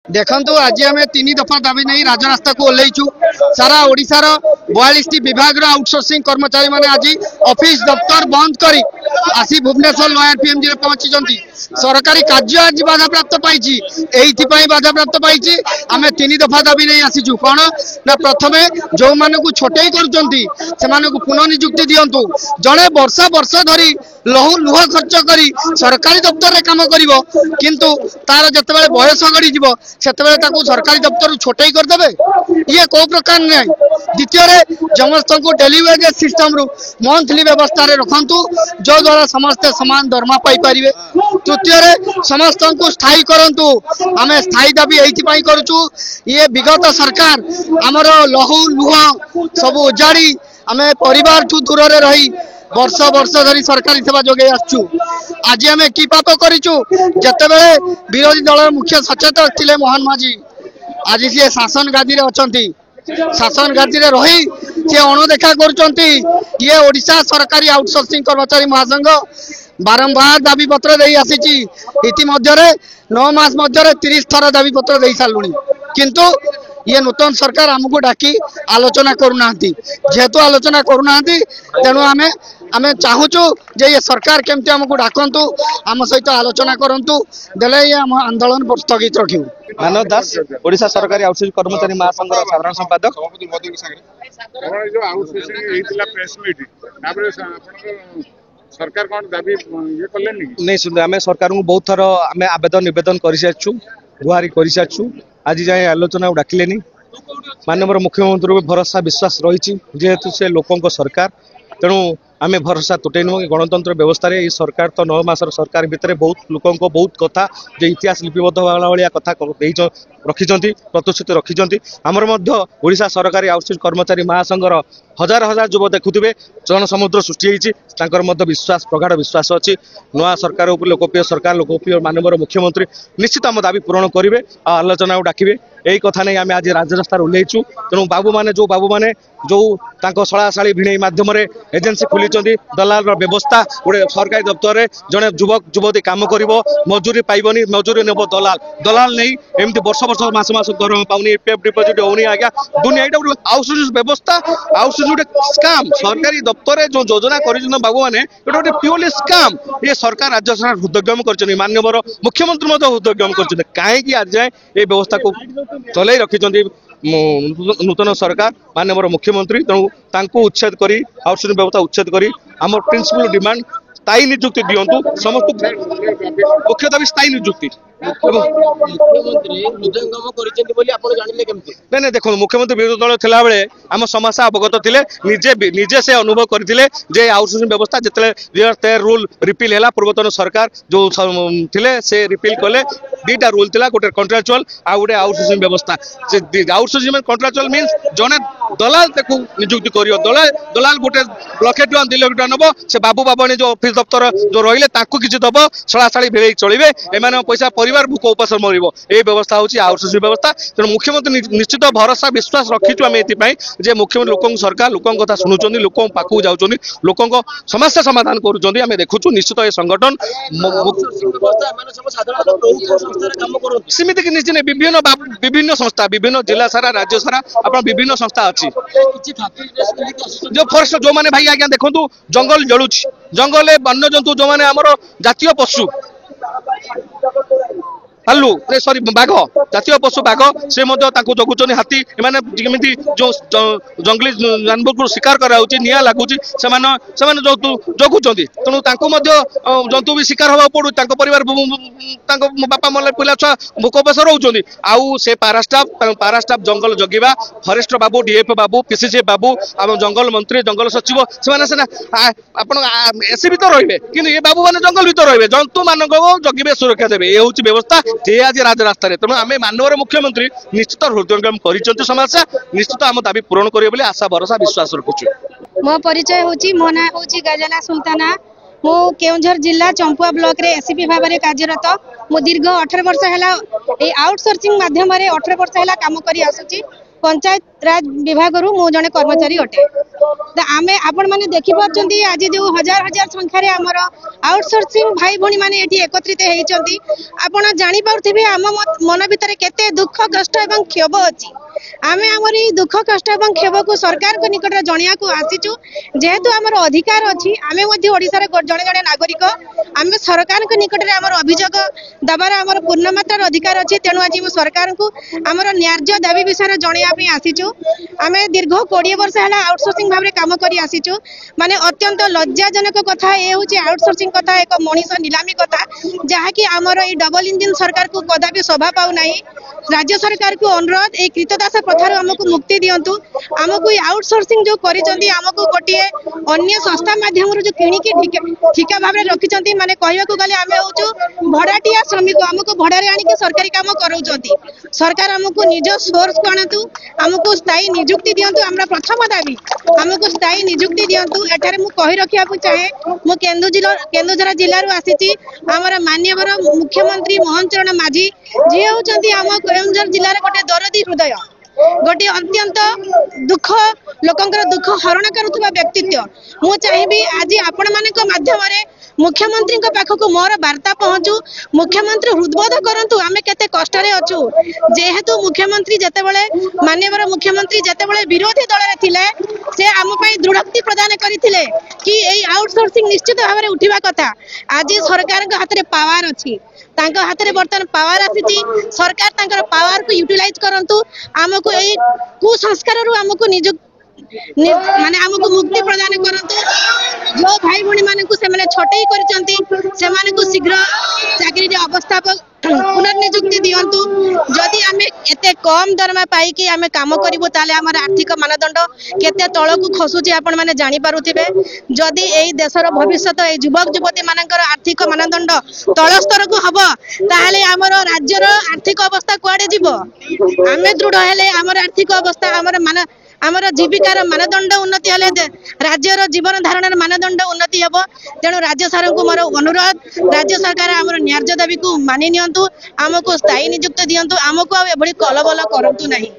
देखु आज आम 3 दफा दाबी नहीं राजरास्ता को ओह्लैचु सारा ओडिशार 42 विभाग आउटसोर्सिंग कर्मचारी माने आज ऑफिस दफ्तर बंद करी आसी भुवनेश्वर लॉयर पीएमजी रे पहुंची सरकारी कार्य आज बाधा प्राप्त पाई बाधा प्राप्त पाई आम 3 दफा दाबी नहीं आसीचु कौन ना प्रथमे जो मानू छोटे कर पुनः निजुक्ति दिंतु जड़े वर्ष धरी लहू लुह खर्च करी सरकारी दफ्तर काम करिवो किंतु तार जते बयस गड़ी जीव सेते सरकारी दफ्तर छोटे करदे ये कौ प्रकार नहीं। द्वितीय समस्त को डेली वेजेस सिस्टम रु मंथली व्यवस्था रखु जो द्वारा समस्ते समान दरमा पाई पारे। तृतीय समस्त को स्थायी करंतु आम स्थायी दाबी ये करुचु ये विगत सरकार आमर लहू लुह सब उजाड़ी आम परिवार ठू दूर रही वर्ष वर्ष धरी सरकारी सेवा जोगे आसचु आज आम कि पाप करूँ जिते विरोधी दल मुख्य सचेतक थिले मोहन माझी आज सी शासन गादी अच्छा शासन गादी रही सी अणदेखा कर ये ओडिशा सरकारी आउटसोर्सिंग कर्मचारी महासंघ बारंबार दाबी पत्र दे आसी इति 9 मास 30 थर दाबी पत्र दे सारूँ किंतु ये नूतन सरकार आमको डाकी आलोचना करूना जेहेतु आलोचना करूना तेणु आमे आमे चाहूचु जे ये सरकार केमती आमको डाकंतु आम सहित आलोचना करंतु देले ये आम आंदोलन स्थगित रखिउ। मानव दास ओडिशा सरकारी आउटसोर्सिंग कर्मचारी महासंघ साधारण संपादक जो आउटसोर्सिंग हेतिला प्रेस मीट तापर सरकार कोन दाबी ये करलेनी नहीं सुन आमे सरकार को बहुत थर आमे आवेदन निवेदन करि साचु गुहारी करि साचु आज जाए आलोचना डाकिलेनी माननीय मुख्यमंत्री भरोसा विश्वास रही जेहेतु से लोकों सरकार तेणु आमे भरोसा तुटेनु गणतंत्र व्यवस्था रे सरकार तो 9 मासर सरकार भितर बहुत लोकों बहुत कथा जो इतिहास लिपिबद्ध भाया कथा रखी प्रतिश्रुति रखी आमर ओडिशा सरकारी आउटसोर्सिंग कर्मचारी महासंघर हजार हजार युव देखुवे जनसमुद्र सृष्टि होती विश्वास प्रगाढ़ विश्वास अच्छी नुआ सरकार लोकप्रिय सरकार लोकप्रिय माननीय मुख्यमंत्री निश्चित आम दाबी पूरण करेंगे आलोचना डाकिबे यही कथा नहीं आम आज राजरास्तार ओह्लैचु तेणु बाबू मैंने जो शलाशाड़ी भिणई मध्यम एजेन्सी खोली दलाल व्यवस्था गोटे सरकारी दफ्तर में जड़े युवक युवती कम कर मजूरी पाइबनी मजूरी नेब दलाल दलाल नहीं एमती वर्ष वर्ष मास मास दरमा पाऊनी एपीएफ डिपोजिट होनी आज्ञा दुनिया यहाँ आउटसोर्सिंग व्यवस्था आउटसोर्सिंग गोटे स्काम सरकारी दफ्तर जो योजना कर बाबू मैंने गोटे प्योरली स्काम ये सरकार राज्य सरकार हृदयंगम कर माननीय मुख्यमंत्री हृदयंगम कर कहीं आज जाए ये व्यवस्था को चल रखी नूतन सरकार माननीय मुख्यमंत्री तेणु उच्छेद कर आउटसोर्सिंग व्यवस्था उच्छेद कर आम प्रिंसिपल डिमांड स्थायी निजुक्ति दिंतु समस्त मुख्य दाबी स्थायी निजुक्ति नहीं देखो मुख्यमंत्री विरोधी दल थिला बेले आम समस्या अवगत थे निजे से अनुभव करते जे आउटसोर्सिंग व्यवस्था जिते रूल रिपिल है पूर्वतन सरकार जो थिले से रिपिल कले दुईटा रूल थिला गोटे कंट्राक्चुअल आ गोटे आउटसोर्सिंग व्यवस्था से आउटसोर्सिंग कंट्राक्चुअल मीन्स जड़े दलाल निजुक्ति कर दलाल गोटे 1 लाख टका 2 लाख टका नब से बाबू बाबाणी जो ऑफिस दफ्तर जो रही किसी दब शलाशाड़ी भेड़ चलिए एम पैसा परिवार भूक उपास मर व्यवस्था हूँ आउटसोर्सिंग व्यवस्था तेणु मुख्यमंत्री निश्चित भरोसा विश्वास रखीचु आम ये मुख्यमंत्री लोक सरकार लोकों कथा शुणुं लोक पाखक जाऊँच लोकों समस्या समाधान करुँच देखुचु निश्चित ये संगठन सेमती निजे विभिन्न संस्था विभिन्न जिला सारा राज्य सारा आप विभिन्न संस्था अच्छी जो फरेस्ट जो मैंने भाई आज्ञा देखो जंगल जलुँ जंगल वन्य जंतु जो मैंने आमर जातीय पशु भालू सॉरी बाघ जातीय पशु बाघ से जगुच हाथी एम जो जंगली जानवर को शिकार कराऊँच निआ लगुच जगुच तेणु जंतु भी शिकार हवा पड़ू परिवार बापा मल पिला छुआ भूक उपास रोचे आउ से पारास्टाफ जंगल जगिवा फरेस्ट बाबू डीएफ बाबू पीसीसी बाबू आम जंगल मंत्री जंगल सचिव से एसी भी तो रे कि ये बाबू मैंने जंगल भी रही जंतु मान जगिबे सुरक्षा देवे ये हूँ व्यवस्था जे आज राजरास्ता तेणु आम माननीय मुख्यमंत्री निश्चित हृदयंगम कर समस्या निश्चित आम दाबी पूरण करेंगे आशा भरोसा विश्वास रखुचु। मो परिचय होची मो ना होची गजना सुल्ताना मो केउंझर जिला चंपुआ ब्लॉक रे एसीपी भाव में कार्यरत मो दीर्घ 18 वर्ष है आउटसोर्सिंग माध्यम 18 वर्ष है काम करी आसुची पंचायत राज विभाग मु जने कर्मचारी अटे आमे आपण माने देखि पाछंती आज जो हजार हजार संख्यारे हमर आउटसोर्सिंग भाई भणी माने एठी एकत्रित हेइचंती आपण जानि पाउथिबे हम मन भितरे केते दुख कष्ट एवं क्षोभ अछि आमे हमर ई दुख कष्ट एवं क्षोभ को सरकार को निकट जणिया को आसीचु जेहेतु हमर अधिकार अछि आमे मध्ये ओडिसा रे जणे जणे नागरिक आमे सरकार को निकट रे हमर अभियोग दबार हमर पूर्ण मात्रा अधिकार अछि तेनु आज सरकार को हमर न्याय्य दाबी विषय जणिया पे आसीचु आमे दीर्घ 20 वर्ष हला आउटसोर्सिंग भाबरे काम करी आसीचु माने अत्यंत लज्जाजनक कथा ए होची आउटसोर्सिंग कथा एक मनीष नीलामी कथा जहा कि हमर ई डबल इंजन सरकार को कदापि शोभा पाउ नाही राज्य सरकार को अनुरोध ए कृतदास प्रथार हमको मुक्ति दियंतु हमको ई आउटसोर्सिंग जो करिसंती हमको गोटिए अन्य संस्था माध्यम जो किणिकी ठिका भाबरे रखिसंती माने कहया को गले आमे होचु भड़ाटिया श्रमिक हमको भड़ारे आनी के सरकारी काम करौचंती सरकार हमको निज सोर्स कोणतु हमको स्थायी नियुक्ति दियंतु हमरा प्रथम दाबी हमको स्थायी नियुक्ति दियंतु एठारे मु कहि रखिया को चाहे मु केन्दुझर जिल्ला रु आसीची हमर माननीय मुख्यमंत्री मोहन चरण माझी जे होचंती हम केन्दुझर जिल्ला रे गोटे दरदी हृदय गोटे अत्यंत दुख लोकंकर दुख हरण करुवा व्यक्तित्व मु चाहिबी आज आपण मानक माध्यम रे मुख्यमंत्री पाखक मोर वार्ता पहुंचू मुख्यमंत्री हृदबोध करंतु आमे केते कष्ट रे अछु जेहेतु मुख्यमंत्री जतेबेले माननीय मुख्यमंत्री जतेबेले विरोधी दल रे थिले से आम पई दृढ़ोक्ति प्रदान करिथिले कि एई आउटसोर्सिंग निश्चित भाव में उठिबा कथा आज सरकार के हाथ रे पावर अछि तांको हाथ रे बर्तन पावर आसीची सरकार तांकर पावर को यूटिलाइज करंतु हमको एई कुसंस्कार रु हमको माने हमको मुक्ति प्रदान करंतु जो भाई भणी माने को सेमाने छटई करचंती सेमाने को शीघ्र चाकरी रे अवस्थापक पुनर्नियुक्ति दियंतु जदि आमे एते कम दरमा पाई कि आमे काम करिवो ताले हमर आर्थिक मानदंड केते तळकु खसुची आपण माने जानि पारुथिबे जदि एई देशर भविष्यत एई युवक युवती मानकर आर्थिक मानदंड तळ स्तर को हबो ताले हमर राज्यर आर्थिक अवस्था कुआडे जिवो आमे दृढ़ हेले हमर आर्थिक अवस्था हमर जीविकार मानदंड उन्नति हेले राज्यर जीवन धारण मानदंड उन्नति हेबो तेणु राज्य सरकार को मोर अनुरोध राज्य सरकार हमर न्याय्य दाबी को मानि नियंतु हमको स्थायी नियुक्ति दियंतु हमको एभली कलबल करंतु नाही।